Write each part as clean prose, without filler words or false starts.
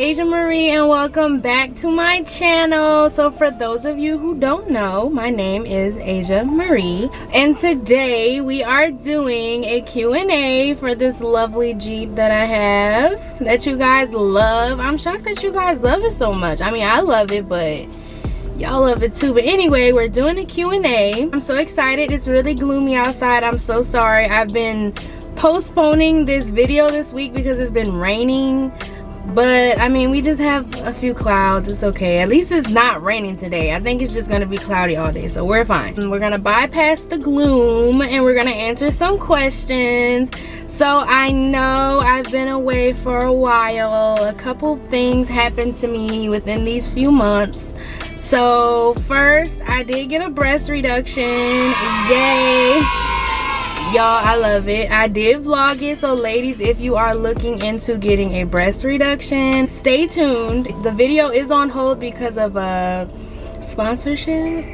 Asia Marie and welcome back to my channel. So for those of you who don't know, my name is Asia Marie and today we are doing a Q&A for this lovely Jeep that I have that you guys love. I'm shocked that you guys love it so much. I mean, I love it, but y'all love it too. But anyway, we're doing a Q&A. I'm so excited. It's really gloomy outside. I'm so sorry. I've been postponing this video this week because it's been raining, but I mean, we just have a few clouds. It's okay. At least it's not raining today. I think it's just gonna be cloudy all day, so we're fine. We're gonna bypass the gloom and we're gonna answer some questions. So I know I've been away for a while. A couple things happened to me within these few months. So first, I did get a breast reduction. Yay! Y'all, I love it. I did vlog it, so ladies, if you are looking into getting a breast reduction, stay tuned. The video is on hold because of a sponsorship.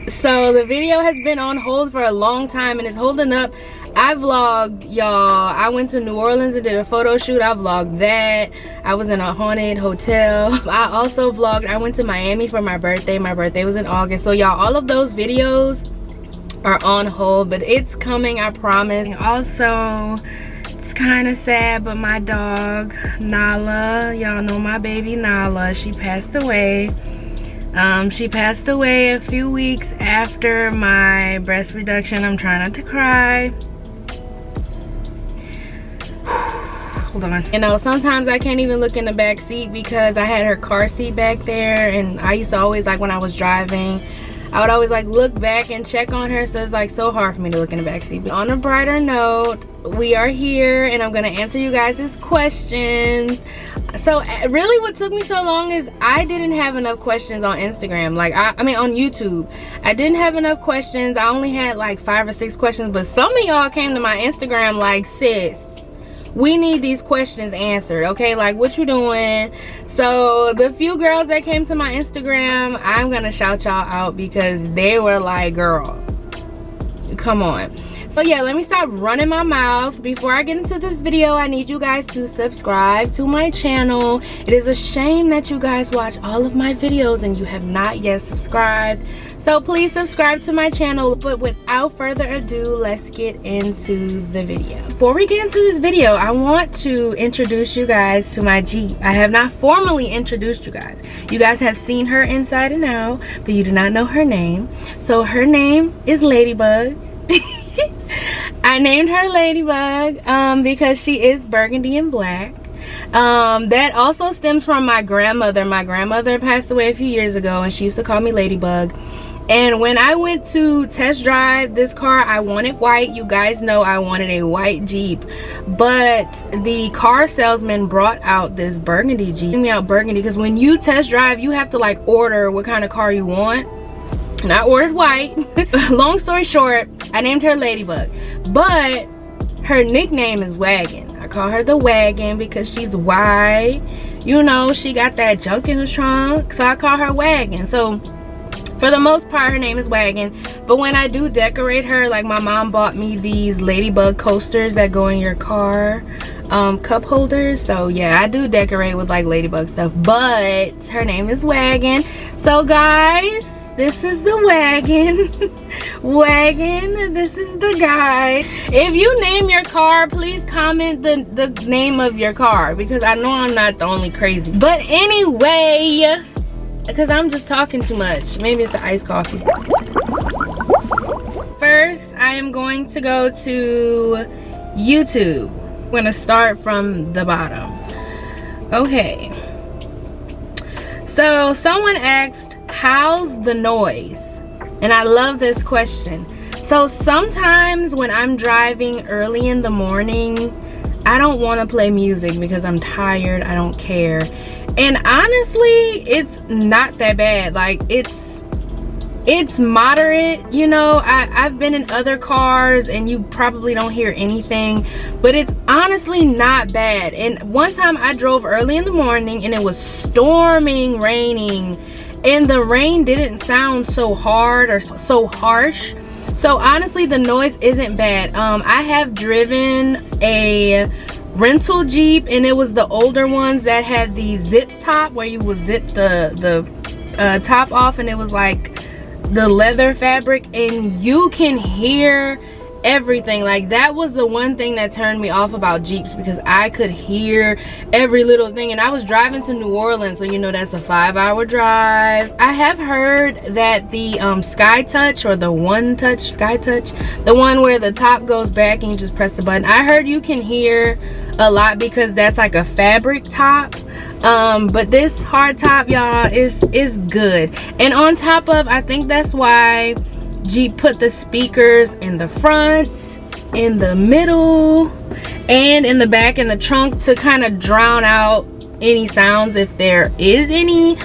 So the video has been on hold for a long time and it's holding up. I vlogged, y'all. I went to New Orleans and did a photo shoot. I vlogged that. I was in a haunted hotel. I also vlogged, I went to Miami for my birthday. My birthday was in August. So y'all, all of those videos are on hold, but it's coming, I promise. Also, it's kind of sad, but my dog Nala, y'all know my baby Nala, she passed away. She passed away a few weeks after my breast reduction. I'm trying not to cry. Hold on. You know, sometimes I can't even look in the back seat because I had her car seat back there, and I used to always, like, when I was driving, I would always like look back and check on her, so it's like so hard for me to look in the backseat. On a brighter note, we are here and I'm gonna answer you guys' questions. So really what took me so long is I didn't have enough questions on Instagram. Like I mean on YouTube. I didn't have enough questions. I only had like 5 or 6 questions, but some of y'all came to my Instagram like, sis, we need these questions answered, okay? Like, what you doing? So the few girls that came to my Instagram, I'm gonna shout y'all out because they were like, girl, come on. So yeah, let me stop running my mouth. Before I get into this video, I need you guys to subscribe to my channel. It is a shame that you guys watch all of my videos and you have not yet subscribed. So please subscribe to my channel. But without further ado, let's get into the video. Before we get into this video, I want to introduce you guys to my Jeep. I have not formally introduced you guys. You guys have seen her inside and out, but you do not know her name. So her name is Ladybug. I named her Ladybug because she is burgundy and black. That also stems from my grandmother. My grandmother passed away a few years ago and she used to call me Ladybug. And when I went to test drive this car, I wanted white. You guys know I wanted a white Jeep, but the car salesman brought out this burgundy Jeep. Bring me out burgundy because when you test drive, you have to like order what kind of car you want. And I ordered white. Long story short, I named her Ladybug, but her nickname is Wagon. I call her the Wagon because she's white. You know, she got that junk in the trunk, so I call her Wagon. So for the most part, her name is Wagon. But when I do decorate her, like my mom bought me these Ladybug coasters that go in your car, cup holders. So yeah, I do decorate with like Ladybug stuff, but her name is Wagon. So guys, this is the Wagon. Wagon, this is the guy. If you name your car, please comment the name of your car because I know I'm not the only crazy. But anyway, because I'm just talking too much. Maybe it's the iced coffee. First, I am going to go to YouTube. I'm going to start from the bottom. Okay. So someone asked, how's the noise? And I love this question. So sometimes when I'm driving early in the morning, I don't want to play music because I'm tired. I don't care. And honestly, it's not that bad. Like it's moderate, you know. I've been in other cars and you probably don't hear anything, but it's honestly not bad. And one time I drove early in the morning and it was storming, raining, and the rain didn't sound so hard or so harsh. So honestly, the noise isn't bad. I have driven a rental Jeep, and it was the older ones that had the zip top where you would zip the top off, and it was like the leather fabric, and you can hear everything. Like, that was the one thing that turned me off about Jeeps, because I could hear every little thing. And I was driving to New Orleans, so you know that's a 5-hour drive. I have heard that the Sky Touch, or the One Touch, Sky Touch, the one where the top goes back and you just press the button, I heard you can hear a lot because that's like a fabric top. But this hard top, y'all, is good. And on top of, I think that's why Jeep put the speakers in the front, in the middle, and in the back in the trunk to kind of drown out any sounds if there is any.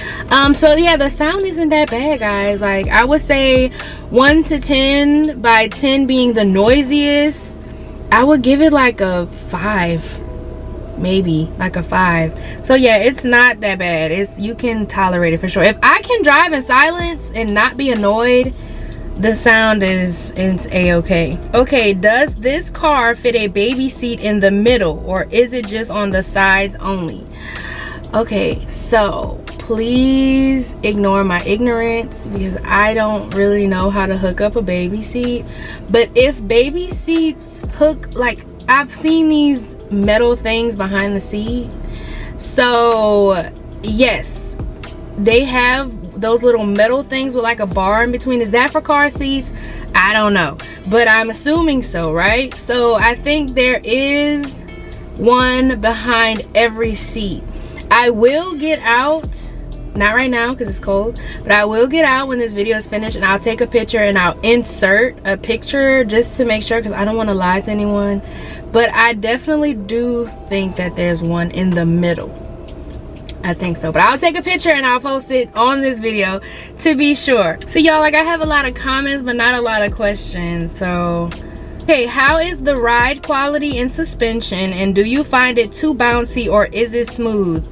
So yeah, the sound isn't that bad, guys. Like, I would say 1 to 10, by 10 being the noisiest, I would give it like a 5, maybe like a 5. So yeah, it's not that bad. You can tolerate it for sure. If I can drive in silence and not be annoyed, the sound is a-okay. Okay, does this car fit a baby seat in the middle, or is it just on the sides only? Okay, so please ignore my ignorance, because I don't really know how to hook up a baby seat. But if baby seats hook, like, I've seen these metal things behind the seat. So yes, they have those little metal things with like a bar in between. Is that for car seats? I don't know, but I'm assuming so, right? So I think there is one behind every seat. I will get out, not right now because it's cold, but I will get out when this video is finished, and I'll take a picture and I'll insert a picture just to make sure, because I don't want to lie to anyone. But I definitely do think that there's one in the middle. I think so, but I'll take a picture and I'll post it on this video to be sure. So y'all, like, I have a lot of comments but not a lot of questions. So okay, how is the ride quality and suspension, and do you find it too bouncy or is it smooth?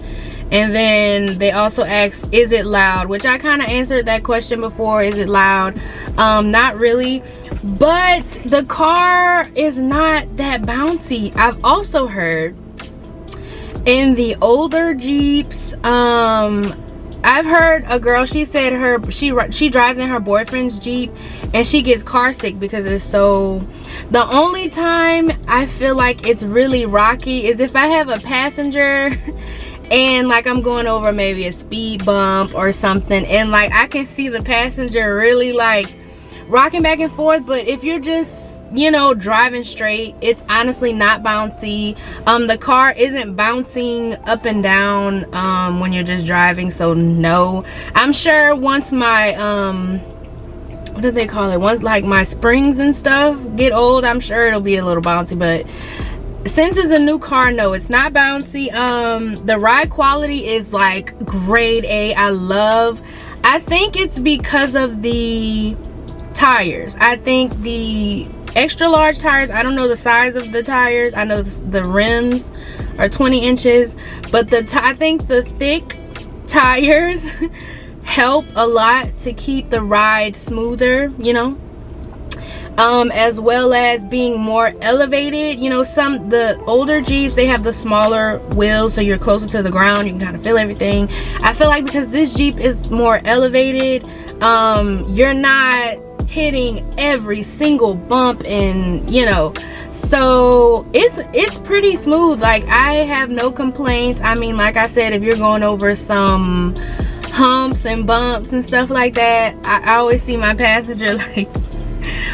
And then they also asked, is it loud? Which I kind of answered that question before. Is it loud? Not really, but the car is not that bouncy. I've also heard in the older Jeeps, I've heard a girl, she said she drives in her boyfriend's Jeep and she gets car sick because it's so, the only time I feel like it's really rocky is if I have a passenger and like I'm going over maybe a speed bump or something, and like I can see the passenger really like rocking back and forth. But if you're just, you know, driving straight, it's honestly not bouncy. The car isn't bouncing up and down when you're just driving, so no. I'm sure once my what do they call it, once like my springs and stuff get old, I'm sure it'll be a little bouncy, but since it's a new car, no, it's not bouncy. The ride quality is like grade A. I think it's because of the tires. I think the extra large tires, I don't know the size of the tires, I know the rims are 20 inches, but I think the thick tires help a lot to keep the ride smoother, you know, as well as being more elevated. You know, the older Jeeps, they have the smaller wheels, so you're closer to the ground, you can kind of feel everything. I feel like because this Jeep is more elevated, you're not hitting every single bump, and you know, so it's pretty smooth. Like, I have no complaints. I mean, like I said, if you're going over some humps and bumps and stuff like that, I always see my passenger like,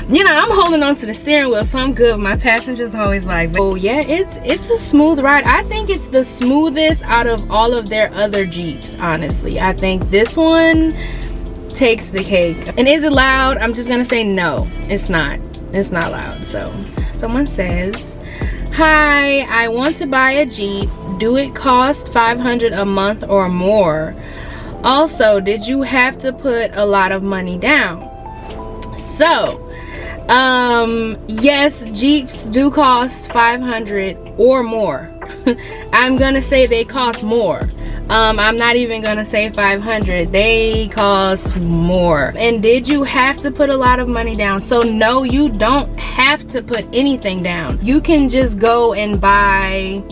you know, I'm holding on to the steering wheel, so I'm good. My passenger's always like, oh yeah, it's a smooth ride. I think it's the smoothest out of all of their other Jeeps, honestly. I think this one takes the cake. And is it loud? I'm just gonna say no, it's not loud. So someone says, hi, I want to buy a Jeep. Do it cost $500 a month or more? Also, did you have to put a lot of money down? So yes, Jeeps do cost $500 or more. I'm gonna say they cost more. I'm not even gonna say 500. They cost more. And did you have to put a lot of money down? So no, you don't have to put anything down. You can just go and buy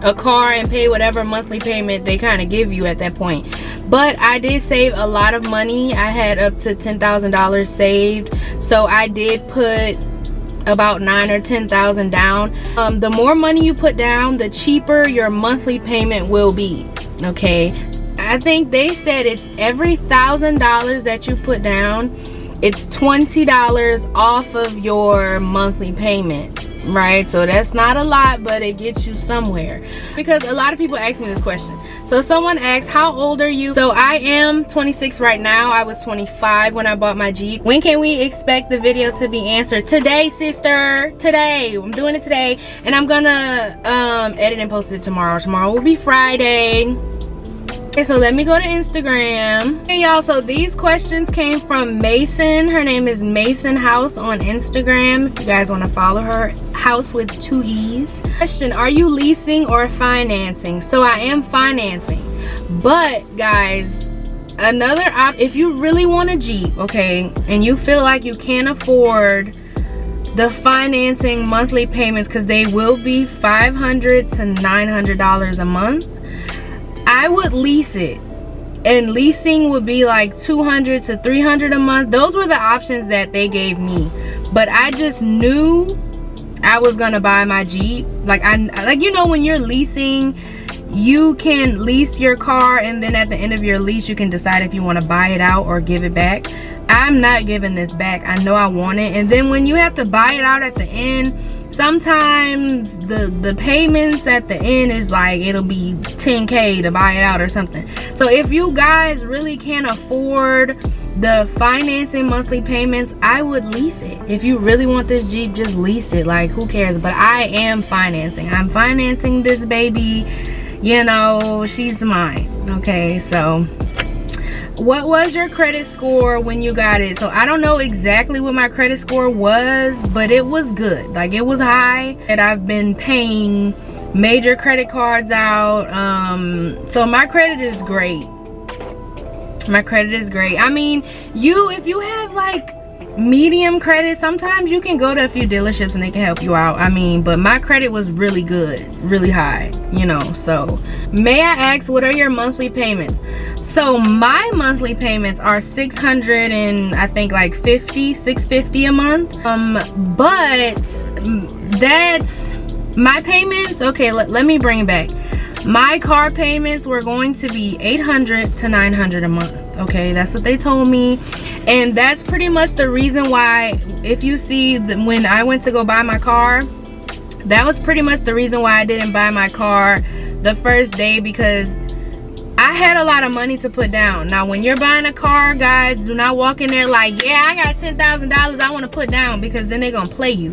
a car and pay whatever monthly payment they kind of give you at that point. But I did save a lot of money. I had up to $10,000 saved, so I did put about $9,000 or $10,000 down. The more money you put down, the cheaper your monthly payment will be. Okay, I think they said it's every $1,000 that you put down, it's $20 off of your monthly payment, right? So that's not a lot, but it gets you somewhere. Because a lot of people ask me this question. So someone asked, how old are you? So I am 26 right now. I was 25 when I bought my Jeep. When can we expect the video to be answered? Today, sister. Today. I'm doing it today. And I'm gonna edit and post it tomorrow. Tomorrow will be Friday. Okay, so let me go to Instagram. Hey y'all, so these questions came from Mason. Her name is Mason House on Instagram. If you guys want to follow her, House with 2 E's. Question, are you leasing or financing? So I am financing. But guys, another if you really want a Jeep, okay, and you feel like you can't afford the financing monthly payments, because they will be $500 to $900 a month, I would lease it. And leasing would be like $200 to $300 a month. Those were the options that they gave me. But I just knew I was gonna buy my Jeep. Like you know, when you're leasing, you can lease your car and then at the end of your lease you can decide if you want to buy it out or give it back. I'm not giving this back. I know I want it. And then when you have to buy it out at the end, sometimes the payments at the end is like, it'll be $10K to buy it out or something. So if you guys really can't afford the financing monthly payments, I would lease it. If you really want this Jeep, just lease it. Like, who cares? But I am financing. I'm financing this baby. You know, she's mine. Okay, so what was your credit score when you got it? So I don't know exactly what my credit score was, but it was good. Like, it was high. And I've been paying major credit cards out. So my credit is great. My credit is great. I mean, if you have like medium credit, sometimes you can go to a few dealerships and they can help you out. I mean, but my credit was really good, really high, you know. So may I ask, what are your monthly payments? So my monthly payments are $600 and I think like $650 a month. But that's my payments. Okay, let me bring it back. My car payments were going to be $800 to $900 a month. Okay, that's what they told me. And that's pretty much the reason why, if you see when I went to go buy my car, that was pretty much the reason why I didn't buy my car the first day, because I had a lot of money to put down. Now when you're buying a car, guys, do not walk in there like, yeah, I got $10,000 I want to put down, because then they're gonna play you.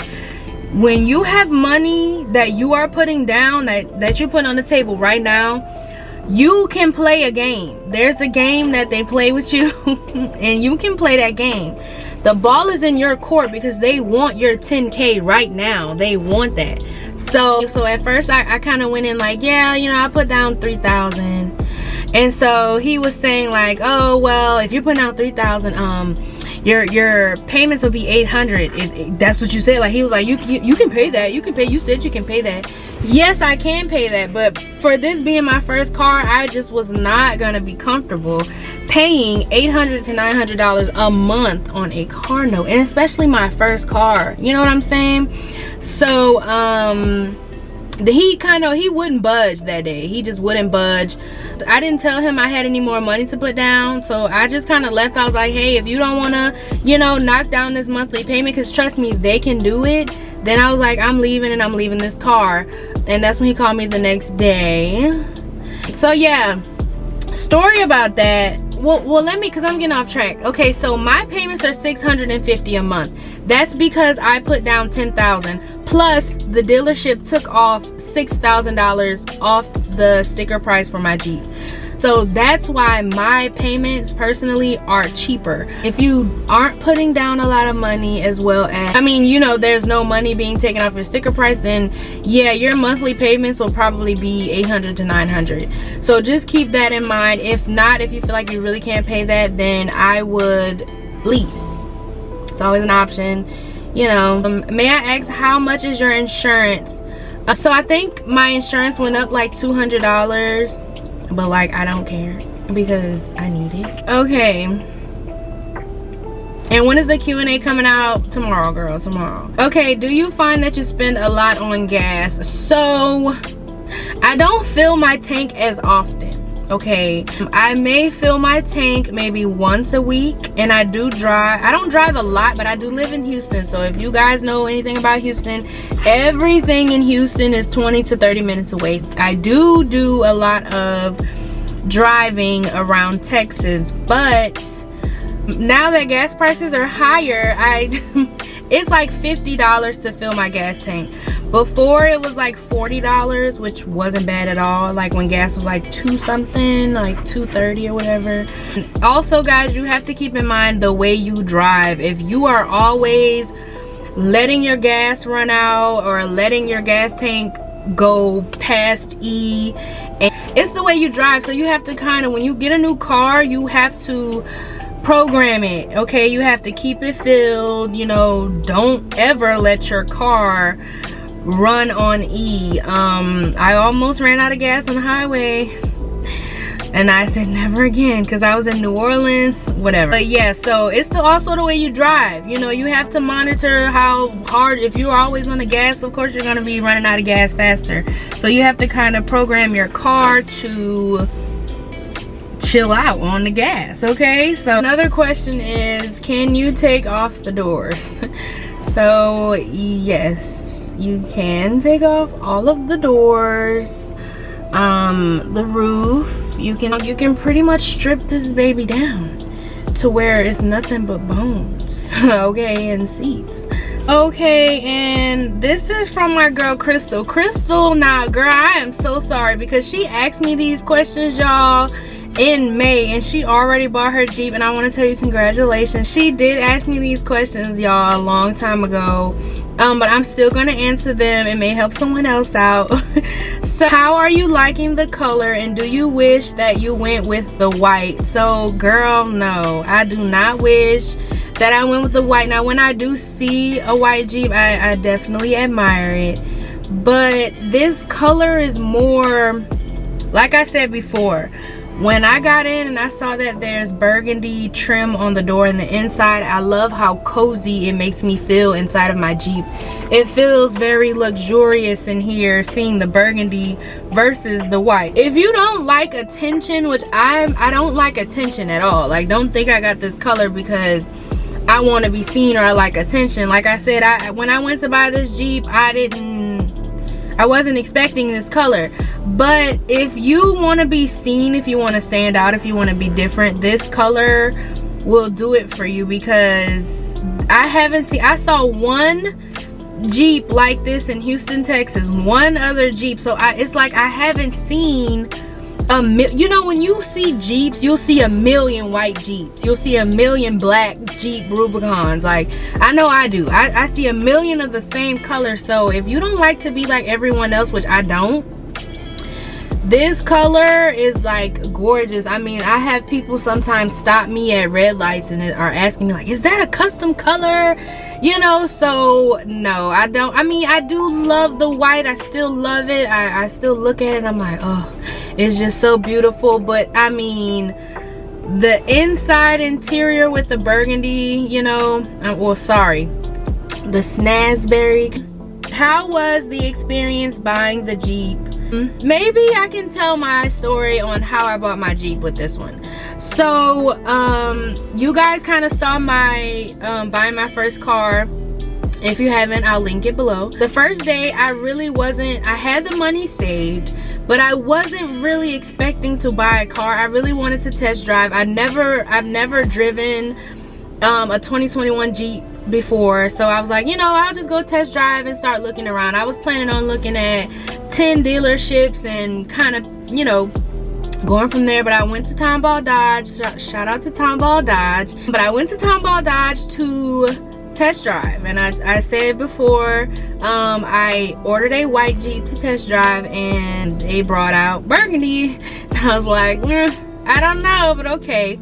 When you have money that you are putting down, that you're putting on the table right now, you can play a game. There's a game that they play with you and you can play that game. The ball is in your court, because they want your 10K right now. They want that. So at first I kind of went in like, yeah, you know, I put down $3,000. And so he was saying like, oh, well, if you're putting down $3,000, your payments will be $800. That's what you said. Like, he was like, you can pay that. You can pay. You said you can pay that. Yes, I can pay that, but for this being my first car, I just was not gonna be comfortable paying $800 to $900 a month on a car note, and especially my first car. You know what I'm saying? So he wouldn't budge that day. He just wouldn't budge. I didn't tell him I had any more money to put down, so I just kind of left. I was like, hey, if you don't want to, you know, knock down this monthly payment, because trust me, they can do it, then I was like, I'm leaving, and I'm leaving this car. And that's when he called me the next day. So yeah, story about that. Well, let me, because I'm getting off track. Okay, so my payments are $650 a month. That's because I put down $10,000, plus the dealership took off $6,000 off the sticker price for my Jeep. So that's why my payments personally are cheaper. If you aren't putting down a lot of money, as well as, I mean, you know, there's no money being taken off your sticker price, then yeah, your monthly payments will probably be $800 to $900. So just keep that in mind. If not, if you feel like you really can't pay that, then I would lease. It's always an option, you know. May I ask, how much is your insurance? So I think my insurance went up like $200. But like, I don't care because I need it. Okay. And when is the Q&A coming out? Tomorrow, girl, tomorrow. Okay, do you find that you spend a lot on gas? So I don't fill my tank as often, okay? I may fill my tank maybe once a week, and I do drive. I don't drive a lot, but I do live in Houston. So if you guys know anything about Houston, everything in Houston is 20 to 30 minutes away. I do a lot of driving around Texas, but now that gas prices are higher, it's like $50 to fill my gas tank. Before it was like $40, which wasn't bad at all, like when gas was like $2 something, like $2.30 or whatever. And also guys, you have to keep in mind the way you drive. If you are always letting your gas run out or letting your gas tank go past E, and it's the way you drive. So you have to kind of, when you get a new car, you have to program it, okay? You have to keep it filled, you know. Don't ever let your car run on E. I almost ran out of gas on the highway, and I said never again, because I was in New Orleans, whatever. But yeah, so it's also the way you drive. You know, you have to monitor how hard. If you're always on the gas, of course you're going to be running out of gas faster. So you have to kind of program your car to chill out on the gas, okay? So another question is, can you take off the doors? So yes, you can take off all of the doors, the roof. You can pretty much strip this baby down to where it's nothing but bones, okay, and seats. Okay, and this is from my girl Crystal. Crystal, now girl, I am so sorry because she asked me these questions, y'all, in May, and she already bought her Jeep, and I want to tell you congratulations. She did ask me these questions, y'all, a long time ago, but I'm still gonna answer them. It may help someone else out. So how are you liking the color, and do you wish that you went with the white? So girl, no, I do not wish that I went with the white. Now when I do see a white Jeep, I definitely admire it, but this color is more, like I said before, when I got in and I saw that there's burgundy trim on the door and the inside, I love how cozy it makes me feel inside of my Jeep. It feels very luxurious in here, seeing the burgundy versus the white. If you don't like attention, which I don't like attention at all, like don't think I got this color because I want to be seen or I like attention. Like I said, when I went to buy this Jeep, I wasn't expecting this color. But if you want to be seen, if you want to stand out, if you want to be different, this color will do it for you, because I saw one Jeep like this in Houston, Texas, one other Jeep. So it's like I haven't seen you know, when you see Jeeps, you'll see a million white Jeeps, you'll see a million black Jeep Rubicons. Like, I know I do. I see a million of the same color. So if you don't like to be like everyone else, which I don't, this color is like gorgeous. I mean, I have people sometimes stop me at red lights and are asking me like, is that a custom color? You know, so no, I don't. I mean, I do love the white. I still love it. I still look at it, I'm like, oh, it's just so beautiful. But I mean, the inside interior with the burgundy, you know, well, sorry, the snazberry. How was the experience buying the Jeep? Maybe I can tell my story on how I bought my Jeep with this one. So you guys kind of saw my buying my first car. If you haven't, I'll link it below. The first day, I had the money saved, but I wasn't really expecting to buy a car. I really wanted to test drive. I've never driven a 2021 Jeep before, so I was like, you know, I'll just go test drive and start looking around. I was planning on looking at 10 dealerships and kind of, you know, going from there. But I went to Tomball Dodge, shout out to Tomball Dodge, but I went to Tomball Dodge to test drive. And I said before, I ordered a white Jeep to test drive, and they brought out burgundy. And I was like, I don't know, but okay.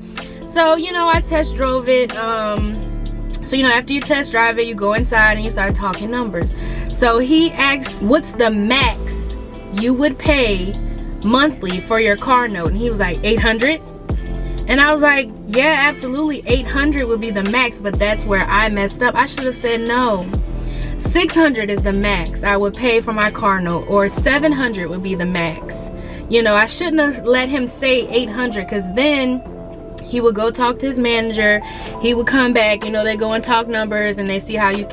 So, you know, I test drove it. So, you know, after you test drive it, you go inside and you start talking numbers. So he asked, what's the max you would pay monthly for your car note? And he was like, 800. And I was like, yeah, absolutely, 800 would be the max. But that's where I messed up. I should have said no. 600 is the max I would pay for my car note, or 700 would be the max. You know, I shouldn't have let him say 800, because then he would go talk to his manager. He would come back, you know, they go and talk numbers, and they see how they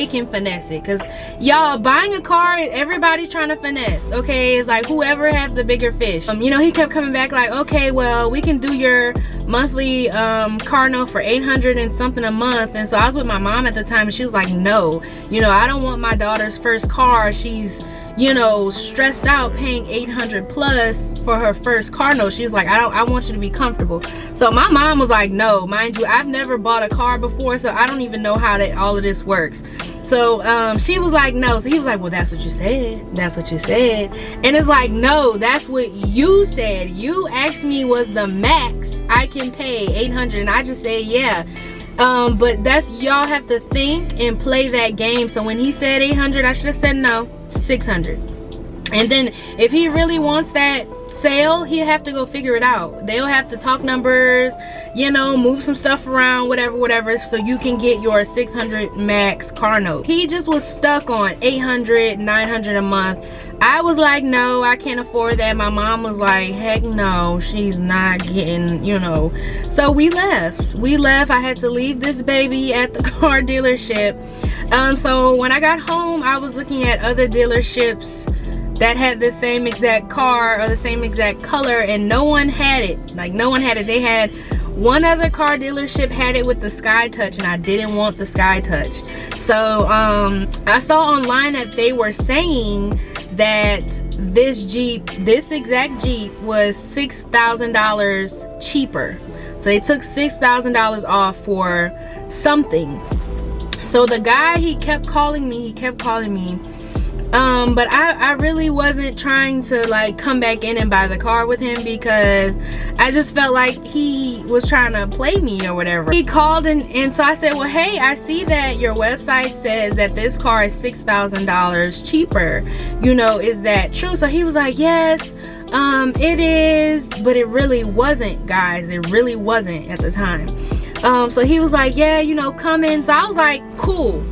can finesse it. Because y'all, buying a car, everybody's trying to finesse, okay? It's like whoever has the bigger fish. You know, he kept coming back like, okay, well, we can do your monthly car note for 800 and something a month. And so I was with my mom at the time, and she was like, no, you know, I don't want my daughter's first car. She's, you know, stressed out paying 800 plus for her first car note. She was like, I want you to be comfortable. So my mom was like, no, mind you, I've never bought a car before, so I don't even know how all of this works. So she was like, no. So he was like, well, that's what you said. That's what you said. And it's like, no, that's what you said. You asked me was the max I can pay 800, and I just said yeah. But that's, y'all have to think and play that game. So when he said 800, I should have said no, 600. And then if he really wants that sale, he'll have to go figure it out. They'll have to talk numbers, you know, move some stuff around, whatever, so you can get your 600 max car note. He just was stuck on 800, 900 a month. I was like, no, I can't afford that. My mom was like, heck no, she's not getting, you know. So we left. I had to leave this baby at the car dealership. So when I got home, I was looking at other dealerships that had the same exact car or the same exact color, and no one had it. Like, no one had it. They had one other car dealership had it with the Sky Touch, and I didn't want the Sky Touch. So I saw online that they were saying that this Jeep, this exact Jeep, was $6,000 cheaper. So they took $6,000 off for something. So the guy, he kept calling me, but I really wasn't trying to like come back in and buy the car with him, because I just felt like he was trying to play me or whatever. He called and so I said, well, hey, I see that your website says that this car is $6,000 cheaper. You know, is that true? So he was like, yes, it is, but it really wasn't, guys. It really wasn't at the time. So he was like, yeah, you know, come in. So I was like, cool.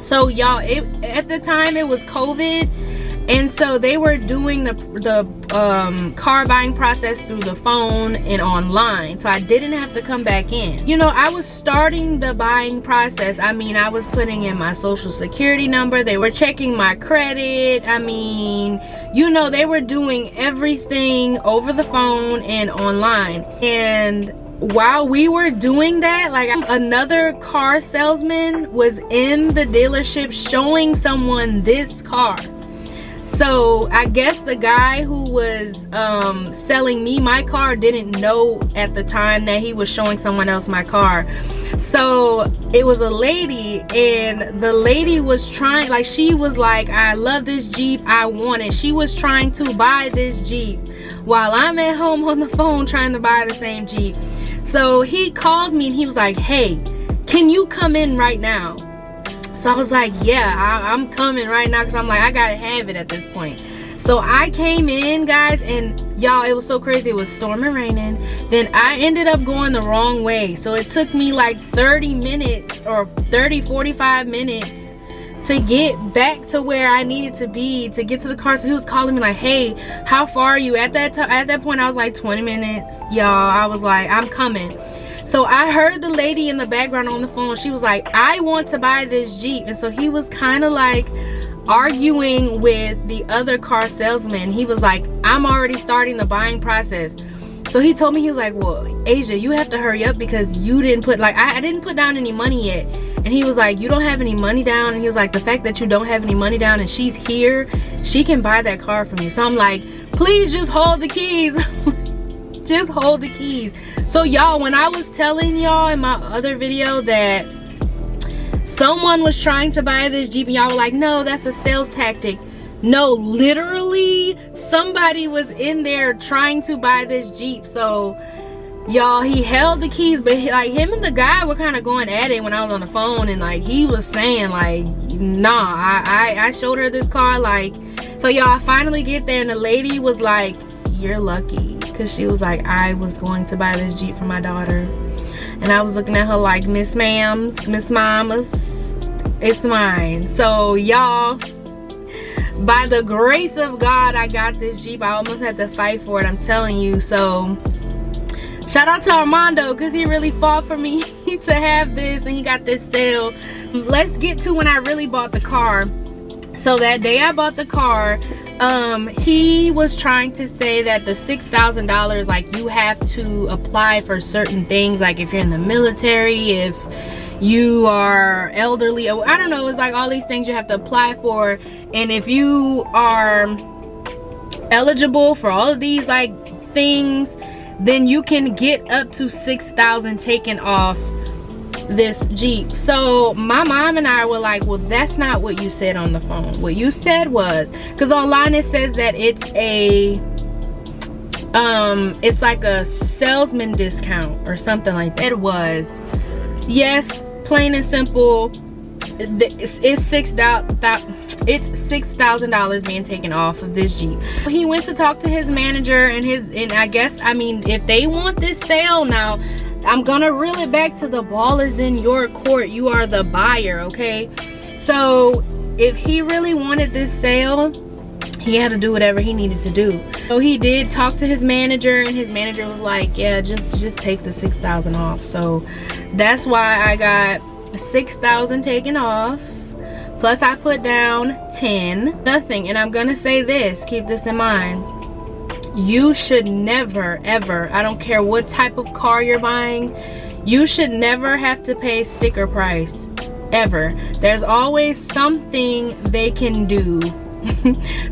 So y'all, at the time it was COVID, and so they were doing the car buying process through the phone and online, so I didn't have to come back in. You know, I was starting the buying process. I mean, I was putting in my social security number, they were checking my credit. I mean, you know, they were doing everything over the phone and online. And while we were doing that, like, another car salesman was in the dealership showing someone this car. So I guess the guy who was selling me my car didn't know at the time that he was showing someone else my car. So it was a lady, and the lady was trying, like, she was like, I love this Jeep, I want it. She was trying to buy this Jeep while I'm at home on the phone trying to buy the same Jeep. So he called me and he was like, hey, can you come in right now? So I was like, yeah, I'm coming right now, because I'm like, I gotta have it at this point. So I came in, guys, and y'all, it was so crazy. It was storming, raining. Then I ended up going the wrong way. So it took me like 30 minutes or 45 minutes to get back to where I needed to be, to get to the car. So he was calling me like, hey, how far are you? At that point, I was like 20 minutes, y'all. I was like, I'm coming. So I heard the lady in the background on the phone. She was like, I want to buy this Jeep. And so he was kind of like arguing with the other car salesman. He was like, I'm already starting the buying process. So he told me, he was like, well, Asia, you have to hurry up, because you didn't put, like, I didn't put down any money yet. And he was like, you don't have any money down? And he was like, the fact that you don't have any money down and she's here, she can buy that car from you. So I'm like, please just hold the keys. Just hold the keys. So y'all, when I was telling y'all in my other video that someone was trying to buy this Jeep and y'all were like, no, that's a sales tactic. No, literally somebody was in there trying to buy this Jeep. So y'all, he held the keys, but like him and the guy were kind of going at it when I was on the phone, and like he was saying like, nah, I showed her this car. Like, so y'all, I finally get there and the lady was like, you're lucky, because she was like, I was going to buy this Jeep for my daughter. And I was looking at her like, Miss Ma'ams, Miss Mamas, it's mine. So y'all, by the grace of God, I got this Jeep. I almost had to fight for it, I'm telling you. So shout out to Armando, because he really fought for me to have this, and he got this sale. Let's get to when I really bought the car. So that day I bought the car, he was trying to say that the $6,000, like you have to apply for certain things, like if you're in the military, if you are elderly, I don't know, it's like all these things you have to apply for. And if you are eligible for all of these like things, then you can get up to $6,000 taken off this Jeep. So my mom and I were like, well, that's not what you said on the phone. What you said was, because online it says that it's a it's like a salesman discount or something like that. It was, yes, plain and simple, it's $6,000 being taken off of this Jeep. He went to talk to his manager, and I guess, I mean, if they want this sale now, I'm gonna reel it back to the ball is in your court. You are the buyer, okay? So if he really wanted this sale, he had to do whatever he needed to do. So he did talk to his manager, and his manager was like, yeah, just take the $6,000 off. So that's why I got $6,000 taken off, plus I put down 10, nothing. And I'm gonna say this, keep this in mind, you should never ever, I don't care what type of car you're buying, you should never have to pay sticker price, ever. There's always something they can do.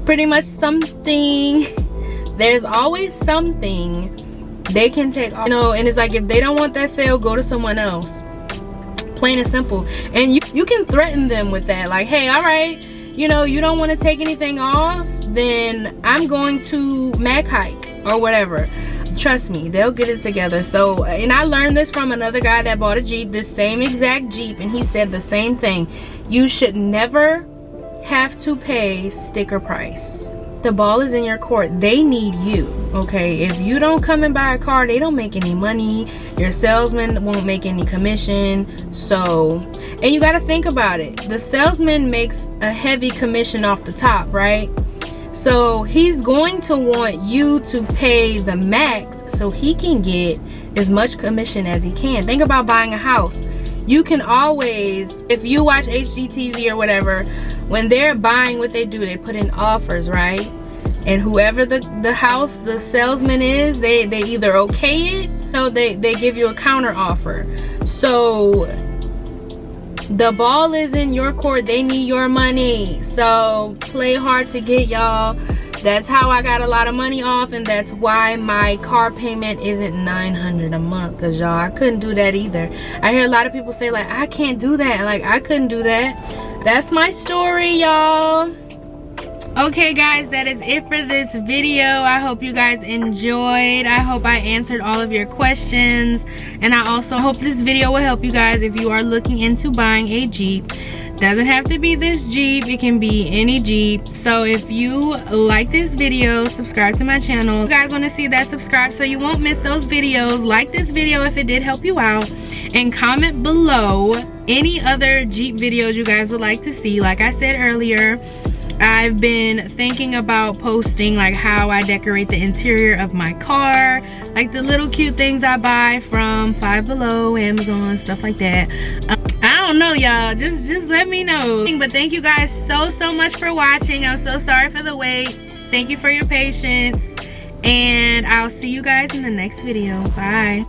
Pretty much something, there's always something they can take off, you know. And it's like, if they don't want that sale, go to someone else, plain and simple. And you can threaten them with that, like, hey, all right, you know, you don't want to take anything off, then I'm going to mag hike or whatever. Trust me, they'll get it together. So, and I learned this from another guy that bought a Jeep, this same exact Jeep, and he said the same thing. You should never have to pay sticker price. The ball is in your court. They need you, okay? If you don't come and buy a car, they don't make any money. Your salesman won't make any commission. So, and you got to think about it. The salesman makes a heavy commission off the top, right? So he's going to want you to pay the max so he can get as much commission as he can. Think about buying a house. You can always, if you watch HGTV or whatever, when they're buying, what they do, they put in offers, right? And whoever the house, the salesman is, they either okay it, or they give you a counter offer. So the ball is in your court. They need your money. So play hard to get, y'all. That's how I got a lot of money off, and that's why my car payment isn't $900 a month, because y'all, I couldn't do that either. I hear a lot of people say like, I can't do that. Like, I couldn't do that. That's my story, y'all. Okay guys, that is it for this video. I hope you guys enjoyed. I hope I answered all of your questions, and I also hope this video will help you guys if you are looking into buying a Jeep. Doesn't have to be this Jeep, it can be any Jeep. So if you like this video, subscribe to my channel. If you guys want to see that, subscribe so you won't miss those videos. Like this video if it did help you out, and comment below any other Jeep videos you guys would like to see. Like I said earlier, I've been thinking about posting like how I decorate the interior of my car, like the little cute things I buy from Five Below, Amazon, stuff like that. I don't know, y'all, just let me know. But thank you guys so much for watching. I'm so sorry for the wait. Thank you for your patience, and I'll see you guys in the next video. Bye.